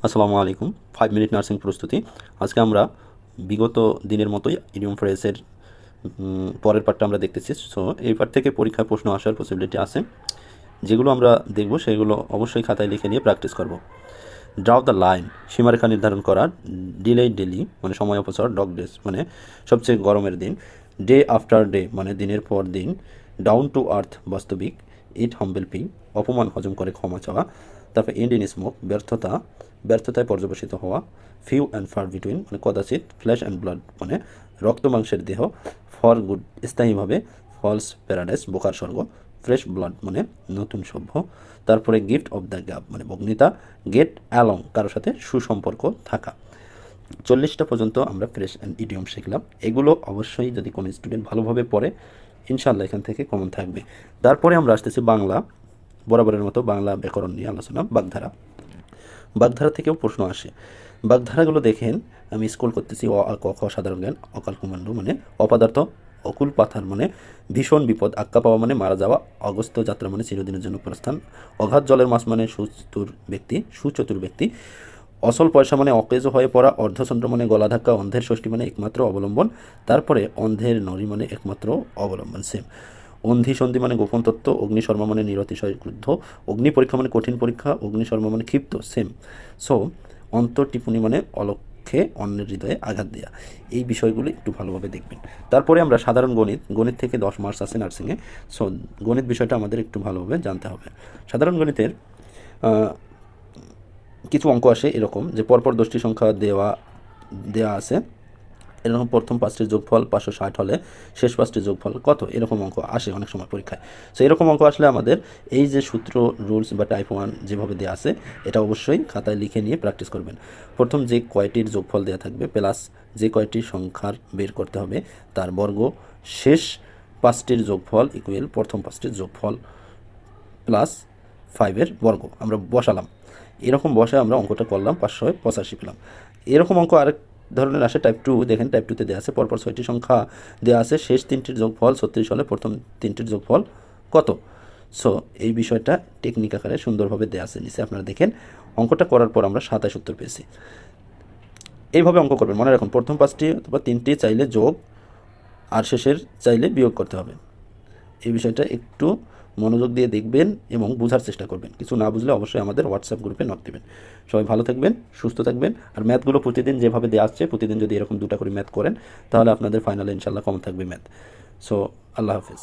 আসসালামু আলাইকুম। 5 minute nursing প্রস্তুতি। আজকে আমরা বিগত দিনের মতোই ইডিয়ম ফ্রেজের পরের পার্টটা আমরা দেখতেছি। সো এই পার্ট থেকে পরীক্ষায় প্রশ্ন আসার পসিবিলিটি আছে। যেগুলো আমরা দেখব সেগুলো অবশ্যই খাতায় লিখে নিয়ে প্র্যাকটিস করব। ড্রাও দ্য লাইন, সীমারেখা নির্ধারণ করা। ডিলে ডেলি মানে সময় অপচয়। ডগ ডেজ মানে সবচেয়ে গরমের দিন। ডে আফটার ডে মানে দিনের পর দিন। ডাউন টু আর্থ বাস্তবিক। ইট হাম্বেল পি অপমান হজম করে ক্ষমা চাওয়া। তারপর এন্ড ইন স্মোক ব্যর্থতা, ব্যর্থতায় পর্যবসিত হওয়া। ফিউ অ্যান্ড ফার বিটুইন মানে কদাচিৎ। ফ্ল্যাশ অ্যান্ড ব্লাড মানে রক্ত মাংসের দেহ। ফর গুড স্থায়ীভাবে। ফলস প্যারাডাইস বোকার স্বর্গ। ফ্রেশ ব্লাড মানে নতুন সভ্য। তারপরে গিফট অফ দ্য গ্যাপ মানে বগ্নিতা। গেট অ্যালং কারোর সাথে সুসম্পর্ক থাকা। 40টা পর্যন্ত আমরা ফ্রেশ অ্যান্ড ইডিয়ম শিখলাম। এগুলো অবশ্যই যদি কোনো স্টুডেন্ট ভালোভাবে পড়ে ইনশাল্লাহ এখান থেকে কমন থাকবে। তারপরে আমরা আসতেছি বাংলা, বরাবরের মতো বাংলা ব্যাকরণ নিয়ে আলোচনা। বাগধারা, বাগধারা থেকেও প্রশ্ন আসে। বাগধারাগুলো দেখেন, আমি স্কুল করতেছি। অ আ ক খ সাধারণ জ্ঞান। অকাল কুমান্ড মানে অপদার্থ। অকুল পাথার মানে ভীষণ বিপদ। আক্কা পাওয়া মানে মারা যাওয়া। অগস্ত্য যাত্রা মানে চিরদিনের জন্য প্রস্থান। অগাধ জলের মাছ মানে সুচতুর ব্যক্তি। অসল পয়সা মানে অকেজ হয়ে পড়া। অর্ধচন্দ্র মানে গলা ধাক্কা। অন্ধের ষষ্ঠী মানে একমাত্র অবলম্বন। তারপরে অন্ধের নরী মানে একমাত্র অবলম্বন, সেম। অন্ধি সন্ধি মানে গোপন তত্ত্ব। অগ্নিশর্মা মানে নিরতিশয় ক্রুদ্ধ। অগ্নি পরীক্ষা মানে কঠিন পরীক্ষা। অগ্নিশর্মা মানে ক্ষিপ্ত, সেম। সো অন্তর্টিপুনি মানে অলক্ষ্যে অন্যের হৃদয়ে আঘাত দেয়া। এই বিষয়গুলো একটু ভালোভাবে দেখবেন। তারপরে আমরা সাধারণ গণিত, গণিত থেকে 10 মার্কস আছে নার্সিংয়ে। সো গণিত বিষয়টা আমাদের একটু ভালোভাবে জানতে হবে। সাধারণ গণিতের কিছু অঙ্ক আসে এরকম, যে পরপর 10টি সংখ্যা দেওয়া আছে। এরকম প্রথম 5টির যোগফল 560 হলে শেষ 5টির যোগফল কত, এরকম অঙ্ক আসে অনেক সময় পরীক্ষায়। সো এরকম অঙ্ক আসলে আমাদের এই যে সূত্র, রুলস বা টাইপ 1 যেভাবে দেওয়া আছে এটা অবশ্যই খাতায় লিখে নিয়ে প্র্যাকটিস করবেন। প্রথম যে কয়টির যোগফল দেওয়া থাকবে প্লাস যে কয়টি সংখ্যার বের করতে হবে তার বর্গ, শেষ 5টির যোগফল ইকুয়াল প্রথম 5টির যোগফল প্লাস 5-এর বর্গ আমরা বসালাম। এরকম বসে আমরা অঙ্কটা করলাম, 585 পেলাম। এরকম অঙ্ক আরেক ধরনের আসে টাইপ 2। দেখেন টাইপ 2তে দেওয়া আছে পরপর 6টি সংখ্যা দেওয়া আছে, শেষ 3টির যোগফল 36 হলে প্রথম 3টির যোগফল কত। সো এই বিষয়টা টেকনিক আকারে সুন্দরভাবে দেওয়া আছে নিচে, আপনারা দেখেন। অঙ্কটা করার পর আমরা 27 উত্তর পেয়েছি। এইভাবে অঙ্ক করবেন, মনে রাখুন প্রথম 5টি অথবা 3টি চাইলে যোগ আর শেষের চাইলে বিয়োগ করতে হবে। এই বিষয়টা একটু মনোযোগ দিয়ে দেখবেন এবং বোঝার চেষ্টা করবেন। কিছু না বুঝলে অবশ্যই আমাদের হোয়াটসঅ্যাপ গ্রুপে নক দেবেন। সবাই ভালো থাকবেন, সুস্থ থাকবেন। আর ম্যাথগুলো প্রতিদিন যেভাবে দেওয়া আসছে প্রতিদিন যদি এরকম 2টা করে ম্যাথ করেন তাহলে আপনাদের ফাইনালে ইনশাল্লাহ কমন থাকবে ম্যাথ। সো আল্লাহ হাফিজ।